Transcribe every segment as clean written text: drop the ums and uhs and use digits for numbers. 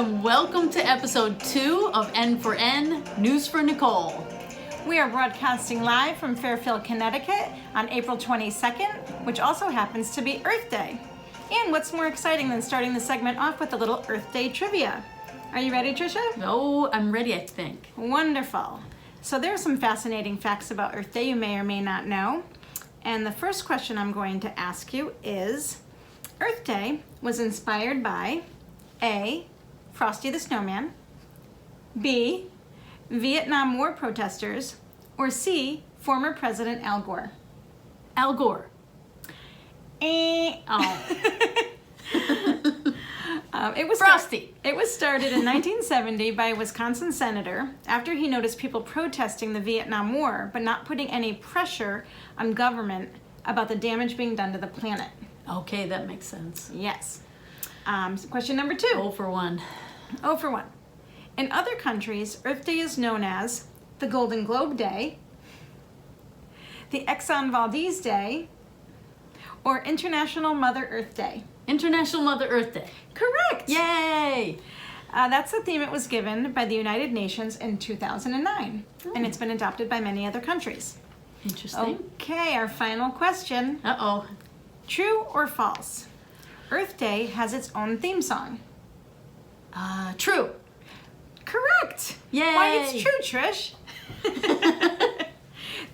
and welcome to episode 2 of N4N, News for Nicole. We are broadcasting live from Fairfield, Connecticut on April 22nd, which also happens to be Earth Day. And what's more exciting than starting the segment off with a little Earth Day trivia? Are you ready, Tricia? Oh, I'm ready, I think. Wonderful. So there are some fascinating facts about Earth Day you may or may not know. And the first question I'm going to ask you is, Earth Day was inspired by A, Frosty the Snowman, B, Vietnam War protesters, or C, former President Al Gore? Al Gore. Oh. It was Frosty. It was started in 1970 by a Wisconsin senator after he noticed people protesting the Vietnam War, but not putting any pressure on government about the damage being done to the planet. Okay, that makes sense. Yes. Question number 2. 0 for 1. 0 for 1. In other countries, Earth Day is known as the Golden Globe Day, the Exxon Valdez Day, or International Mother Earth Day. International Mother Earth Day. Correct! Yay! That's the theme it was given by the United Nations in 2009, and it's been adopted by many other countries. Interesting. Okay, our final question. Uh-oh. True or false? Earth Day has its own theme song. True. Correct! Yay! Why, it's true, Trish.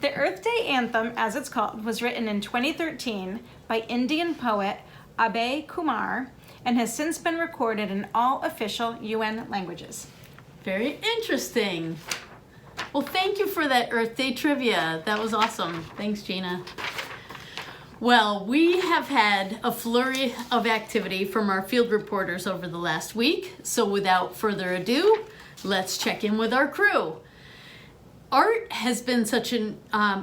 The Earth Day anthem, as it's called, was written in 2013 by Indian poet Abhay Kumar and has since been recorded in all official UN languages. Very interesting. Well, thank you for that Earth Day trivia. That was awesome. Thanks, Gina. Well, we have had a flurry of activity from our field reporters over the last week. So without further ado, let's check in with our crew. Art has been such an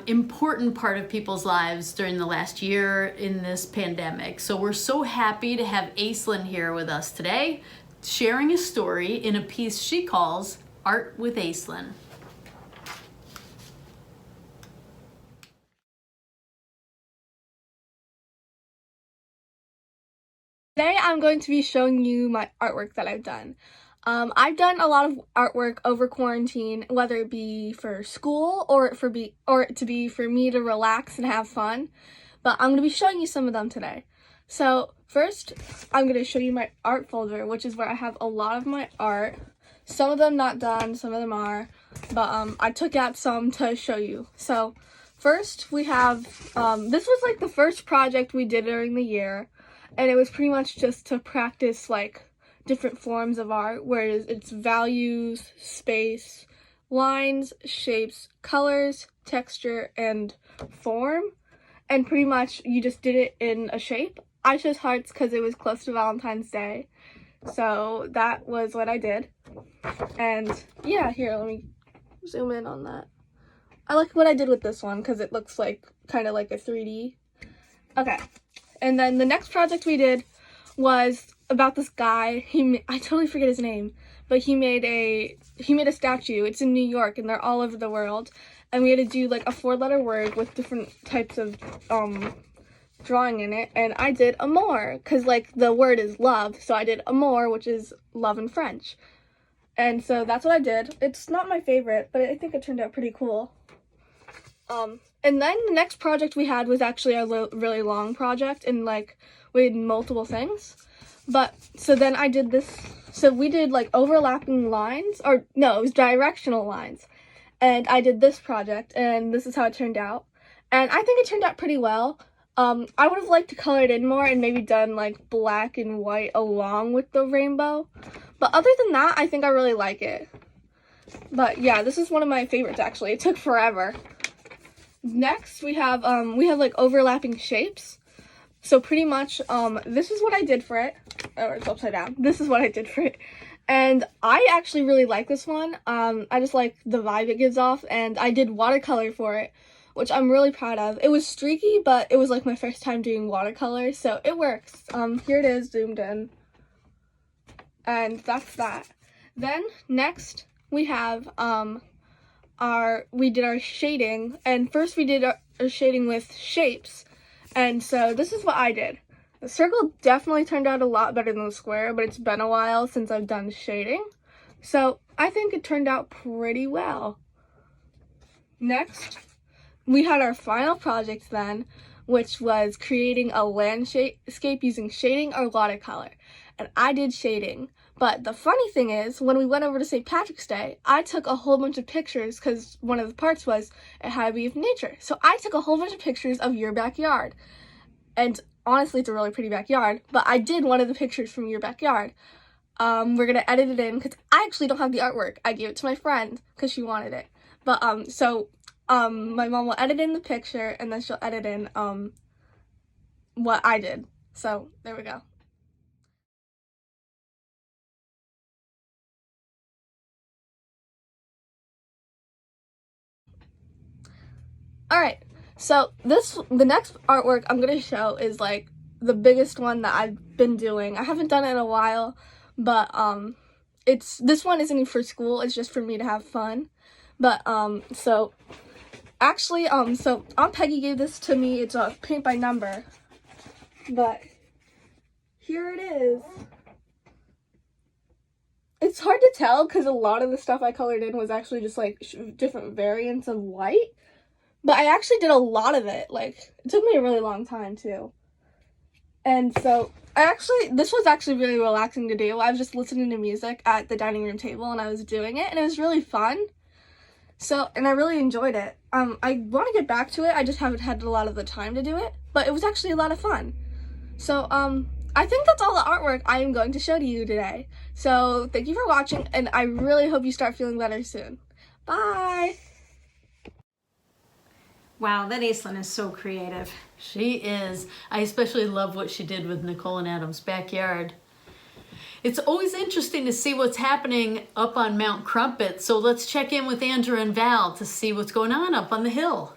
important part of people's lives during the last year in this pandemic. So we're so happy to have Aislinn here with us today, sharing a story in a piece she calls Art with Aislinn. Today I'm going to be showing you my artwork that I've done. I've done a lot of artwork over quarantine, whether it be for school or to be for me to relax and have fun. But I'm going to be showing you some of them today. So first, I'm going to show you my art folder, which is where I have a lot of my art. Some of them not done, some of them are, but I took out some to show you. So first we have, this was like the first project we did during the year, and it was pretty much just to practice like different forms of art, whereas it's values, space, lines, shapes, colors, texture, and form. And pretty much you just did it in a shape. I chose hearts because it was close to Valentine's Day. So that was what I did. And yeah, here, let me zoom in on that. I like what I did with this one because it looks like kind of like a 3D. Okay. And then the next project we did was about this guy. I totally forget his name, but he made a statue. It's in New York, and they're all over the world. And we had to do like a 4-letter word with different types of drawing in it. And I did amour, because like the word is love, so I did amour, which is love in French. And so that's what I did. It's not my favorite, but I think it turned out pretty cool. And then the next project we had was actually a really long project, and like we did multiple things. But so then I did this. So we did like overlapping lines, or no, it was directional lines. And I did this project, and this is how it turned out. And I think it turned out pretty well. I would have liked to color it in more and maybe done like black and white along with the rainbow. But other than that, I think I really like it. But yeah, this is one of my favorites actually. It took forever. Next, we have like overlapping shapes. So pretty much, this is what I did for it. Oh, it's upside down. This is what I did for it. And I actually really like this one. I just like the vibe it gives off, and I did watercolor for it, which I'm really proud of. It was streaky, but it was like my first time doing watercolor, so it works. Here it is, zoomed in. And that's that. Then, next, we have, we did our shading, and first we did our shading with shapes. And so this is what I did. The circle definitely turned out a lot better than the square, but it's been a while since I've done shading. So I think it turned out pretty well. Next, we had our final project then, which was creating a landscape using shading or watercolor. And I did shading. But the funny thing is, when we went over to St. Patrick's Day, I took a whole bunch of pictures because one of the parts was it had to be of nature. So I took a whole bunch of pictures of your backyard. And honestly, it's a really pretty backyard, but I did one of the pictures from your backyard. We're gonna edit it in because I actually don't have the artwork. I gave it to my friend because she wanted it. But my mom will edit in the picture and then she'll edit in what I did. So there we go. Alright, so the next artwork I'm gonna show is like the biggest one that I've been doing. I haven't done it in a while, but this one isn't even for school, it's just for me to have fun. But so Aunt Peggy gave this to me. It's a paint by number. But here it is. It's hard to tell because a lot of the stuff I colored in was actually just like different variants of white. But I actually did a lot of it. Like, it took me a really long time too. And so this was actually really relaxing to do. I was just listening to music at the dining room table and I was doing it and it was really fun. So, and I really enjoyed it. I want to get back to it. I just haven't had a lot of the time to do it, but it was actually a lot of fun. So, I think that's all the artwork I am going to show to you today. So, thank you for watching, and I really hope you start feeling better soon. Bye! Wow, that Aislinn is so creative. She is. I especially love what she did with Nicole and Adam's backyard. It's always interesting to see what's happening up on Mount Crumpet, so let's check in with Andrew and Val to see what's going on up on the hill.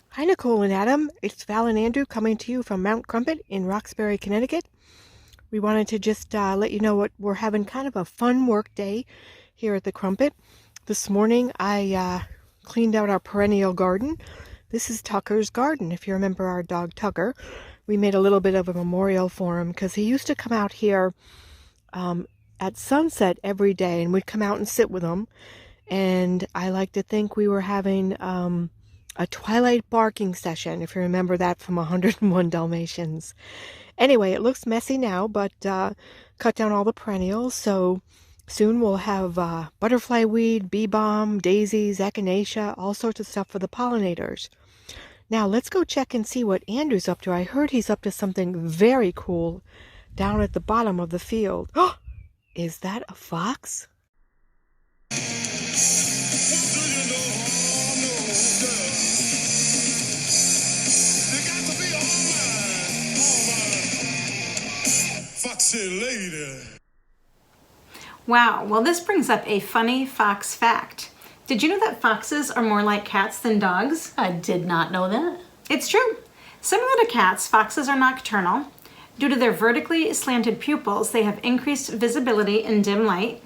Hi, Nicole and Adam. It's Val and Andrew coming to you from Mount Crumpet in Roxbury, Connecticut. We wanted to just let you know what we're having kind of a fun work day here at the Crumpet. This morning I cleaned out our perennial garden. This is Tucker's garden. If you remember our dog Tucker, we made a little bit of a memorial for him because he used to come out here at sunset every day, and we'd come out and sit with him. And I like to think we were having a twilight barking session, if you remember that from 101 Dalmatians. Anyway, it looks messy now, but cut down all the perennials, so soon we'll have butterfly weed, bee balm, daisies, echinacea, all sorts of stuff for the pollinators. Now let's go check and see what Andrew's up to. I heard he's up to something very cool down at the bottom of the field. Oh, is that a fox? Foxy lady. Wow, well this brings up a funny fox fact. Did you know that foxes are more like cats than dogs? I did not know that. It's true. Similar to cats, foxes are nocturnal. Due to their vertically slanted pupils, they have increased visibility in dim light.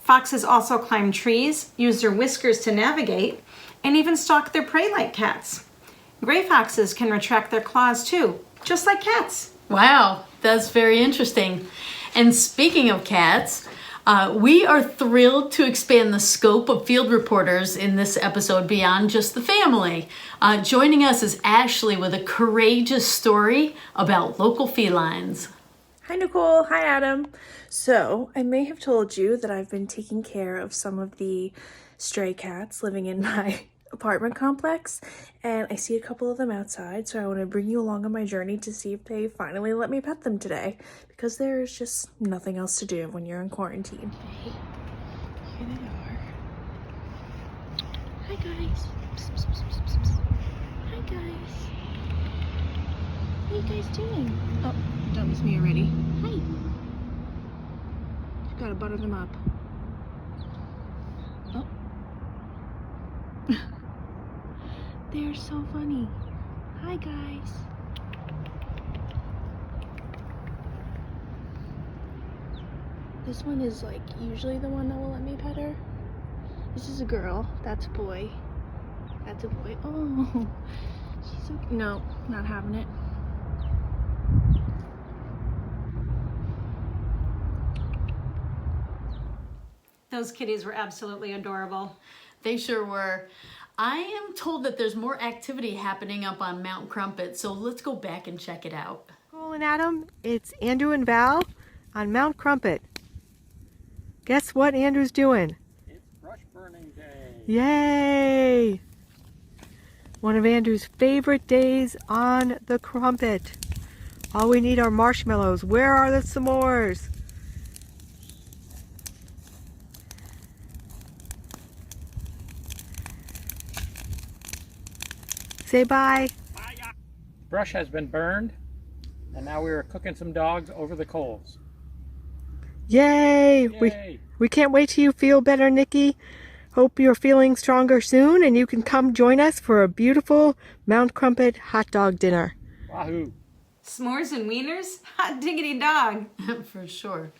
Foxes also climb trees, use their whiskers to navigate, and even stalk their prey like cats. Gray foxes can retract their claws too, just like cats. Wow, that's very interesting. And speaking of cats, we are thrilled to expand the scope of field reporters in this episode beyond just the family. Joining us is Ashley with a courageous story about local felines. Hi Nicole, hi Adam. So I may have told you that I've been taking care of some of the stray cats living in my apartment complex, and I see a couple of them outside, so I want to bring you along on my journey to see if they finally let me pet them today, because there's just nothing else to do when you're in quarantine. Hey, here they are. Hi guys. Psst, psst, psst, psst, psst. Hi guys. What are you guys doing? Oh, that was me already. Hi. Just gotta butter them up. Oh. They're so funny. Hi guys. This one is like usually the one that will let me pet her. This is a girl. That's a boy. That's a boy. Oh, she's so no, not having it. Those kitties were absolutely adorable. They sure were. I am told that there's more activity happening up on Mount Crumpet, so let's go back and check it out. Nicole and Adam, it's Andrew and Val on Mount Crumpet. Guess what Andrew's doing? It's brush burning day. Yay! One of Andrew's favorite days on the Crumpet. All we need are marshmallows. Where are the s'mores? Say bye. Brush has been burned, and now we are cooking some dogs over the coals. Yay! Yay! We can't wait till you feel better, Nikki. Hope you're feeling stronger soon and you can come join us for a beautiful Mount Crumpet hot dog dinner. Wahoo! S'mores and wieners? Hot diggity dog. For sure.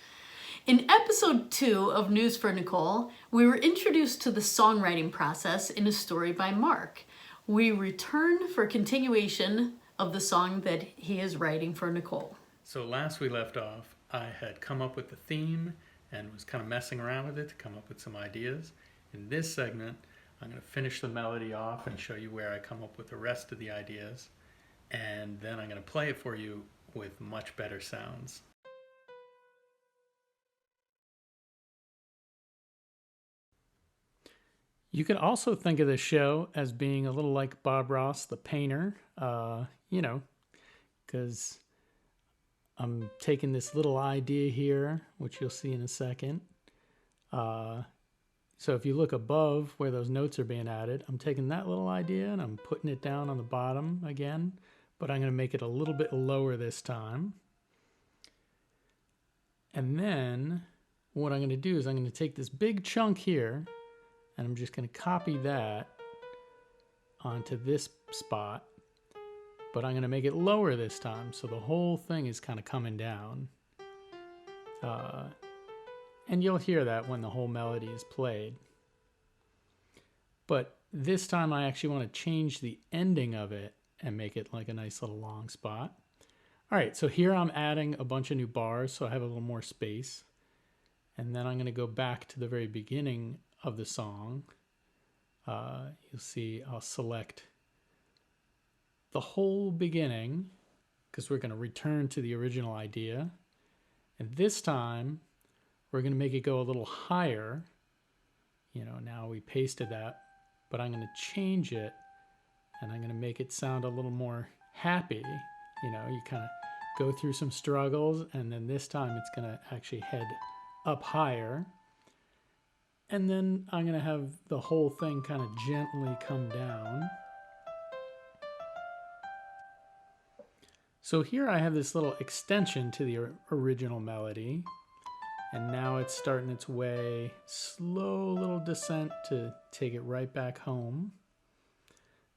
In episode 2 of News for Nicole, we were introduced to the songwriting process in a story by Mark. We return for continuation of the song that he is writing for Nicole. So last we left off, I had come up with the theme and was kind of messing around with it to come up with some ideas. In this segment, I'm going to finish the melody off and show you where I come up with the rest of the ideas. And then I'm going to play it for you with much better sounds. You could also think of this show as being a little like Bob Ross, the painter, because I'm taking this little idea here, which you'll see in a second. So if you look above where those notes are being added, I'm taking that little idea and I'm putting it down on the bottom again, but I'm going to make it a little bit lower this time. And then what I'm going to do is I'm going to take this big chunk here and I'm just going to copy that onto this spot, but I'm going to make it lower this time so the whole thing is kind of coming down. And you'll hear that when the whole melody is played. But this time I actually want to change the ending of it and make it like a nice little long spot. All right, so here I'm adding a bunch of new bars so I have a little more space. And then I'm going to go back to the very beginning of the song. You'll see I'll select the whole beginning because we're going to return to the original idea. And this time we're going to make it go a little higher. Now we pasted that, but I'm going to change it and I'm going to make it sound a little more happy. You kind of go through some struggles and then this time it's going to actually head up higher. And then I'm going to have the whole thing kind of gently come down. So here I have this little extension to the original melody. And now it's starting its way, slow little descent to take it right back home.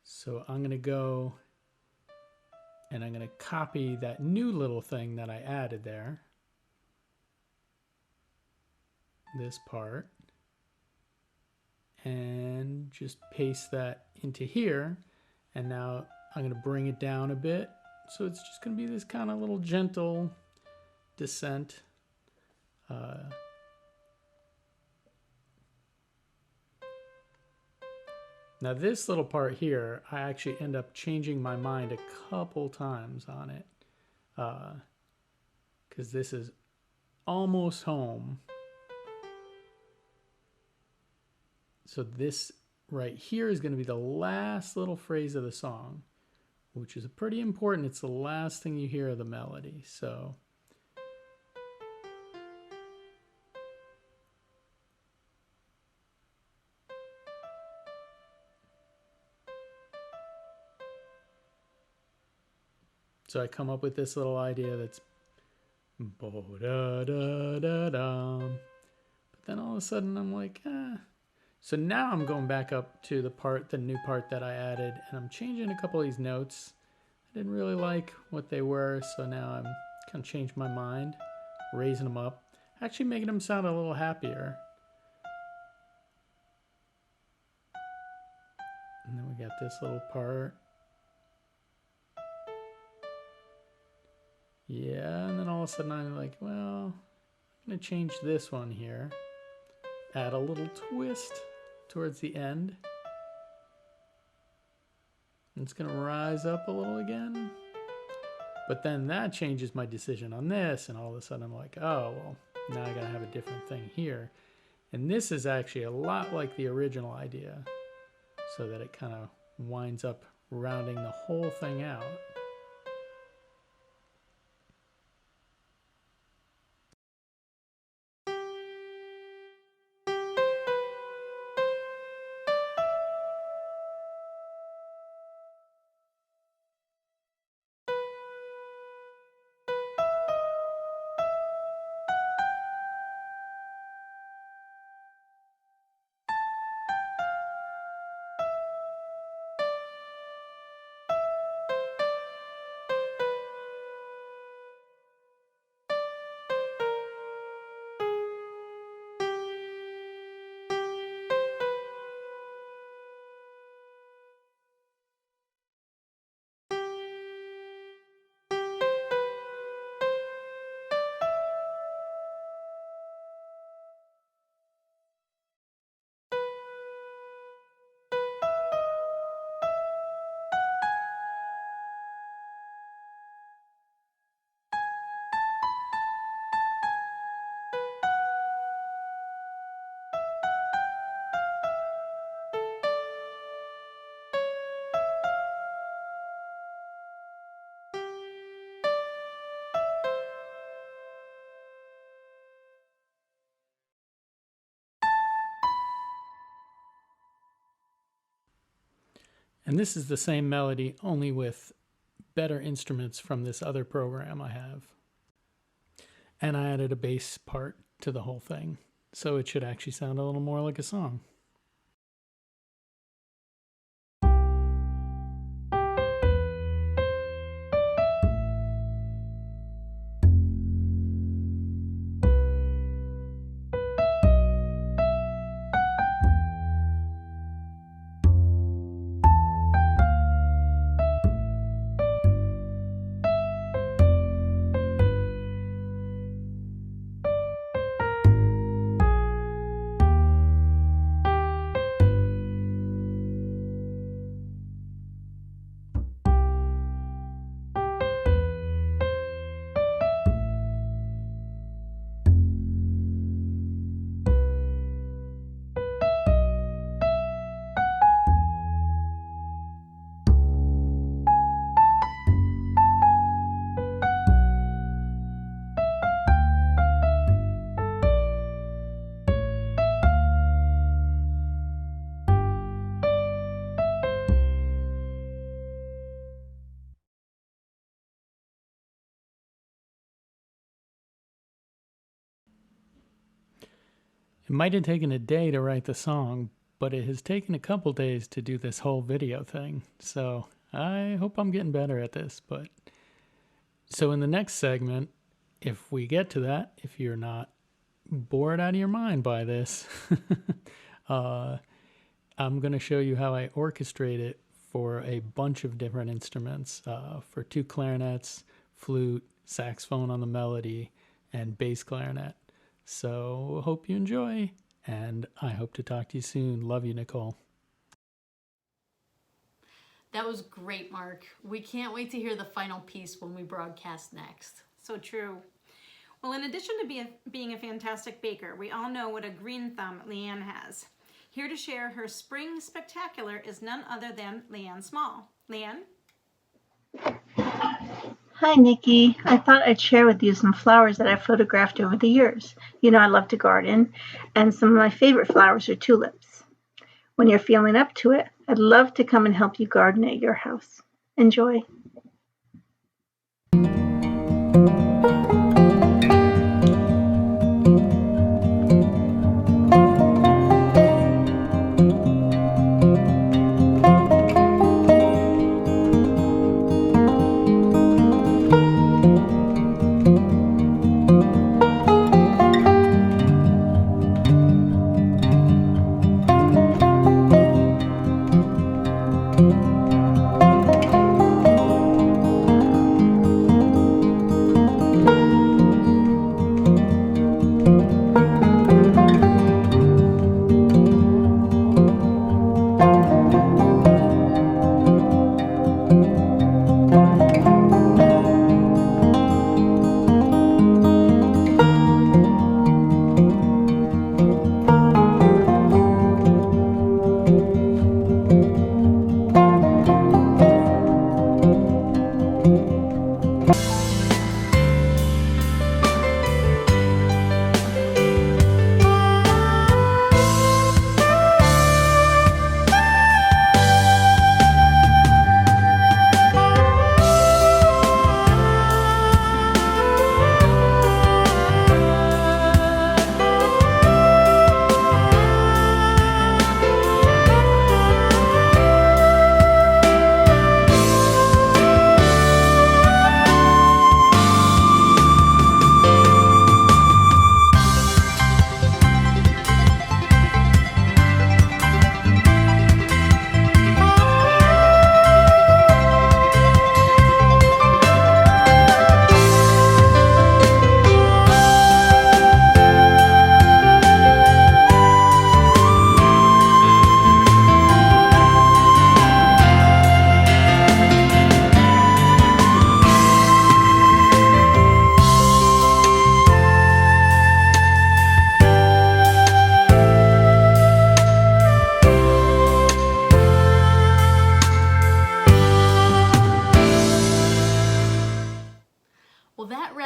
So I'm going to go and I'm going to copy that new little thing that I added there. This part. And just paste that into here. And now I'm going to bring it down a bit. So it's just going to be this kind of little gentle descent. Now this little part here, I actually end up changing my mind a couple times on it. Because this is almost home. So this right here is going to be the last little phrase of the song, which is pretty important. It's the last thing you hear of the melody. So I come up with this little idea that's bo-da-da-da-dum. But then all of a sudden I'm like, So now I'm going back up to the new part that I added, and I'm changing a couple of these notes. I didn't really like what they were, so now I'm kind of changed my mind, raising them up, actually making them sound a little happier. And then we got this little part. Yeah, and then all of a sudden I'm like, well, I'm going to change this one here. add a little twist towards the end. It's going to rise up a little again. But then that changes my decision on this, and all of a sudden I'm like, oh, well, now I got to have a different thing here. And this is actually a lot like the original idea, so that it kind of winds up rounding the whole thing out. And this is the same melody, only with better instruments from this other program I have. And I added a bass part to the whole thing, so it should actually sound a little more like a song. It might have taken a day to write the song, but it has taken a couple days to do this whole video thing. So I hope I'm getting better at this. But so in the next segment, if we get to that, if you're not bored out of your mind by this, I'm going to show you how I orchestrate it for a bunch of different instruments, for 2 clarinets, flute, saxophone on the melody, and bass clarinet. So hope you enjoy, and I hope to talk to you soon. Love you, Nicole. That was great, Mark. We can't wait to hear the final piece when we broadcast next. So true. Well, in addition to being a fantastic baker, we all know what a green thumb Leanne has. Here to share her spring spectacular is none other than Leanne Small. Leanne? Hi, Nikki. I thought I'd share with you some flowers that I've photographed over the years. You know I love to garden, and some of my favorite flowers are tulips. When you're feeling up to it, I'd love to come and help you garden at your house. Enjoy.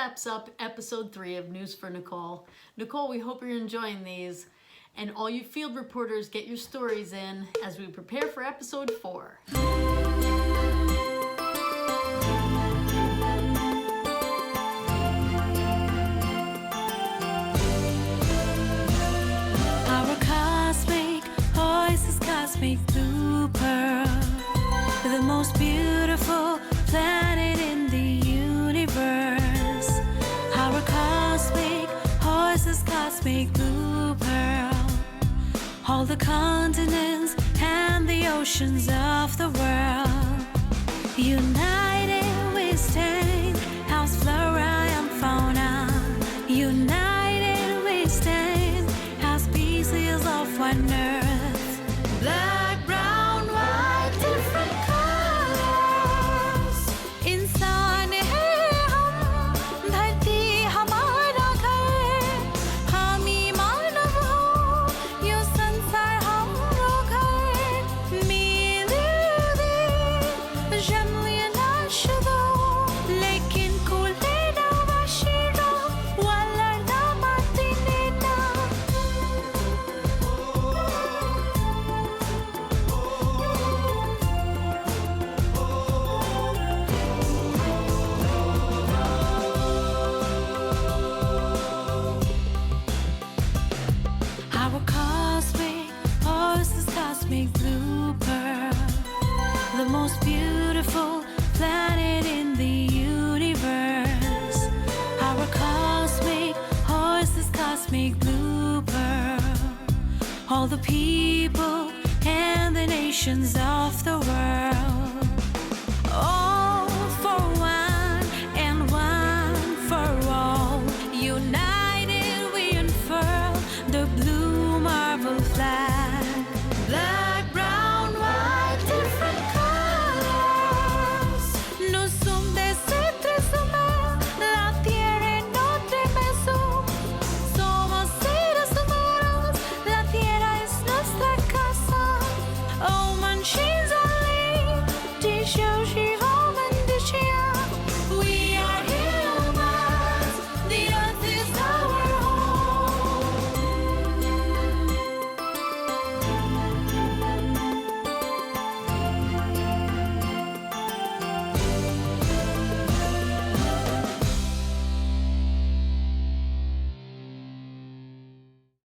wraps up episode 3 of News for Nicole. Nicole, we hope you're enjoying these. And all you field reporters, get your stories in as we prepare for episode 4. Our cosmic voice is cosmic blue pearl, the most beautiful planet in the universe. Our cosmic voice is cosmic blue pearl, all the continents and the oceans of the world. United we stand, house flora and fauna. United we stand, as species of one earth. Black, brown, white, different colors. इंसान है हम, धरती हमारा घर. हम ही मानव हो, यो संसार हमरो घर. मिलके जमलिना शुदो, लेकिन कुलेना वाशिरो, वालना मातिनेना. Our cosmic voice is cosmic blue pearl, the most beautiful planet in the universe. Our cosmic voice is cosmic blue pearl, all the people and the nations of the world.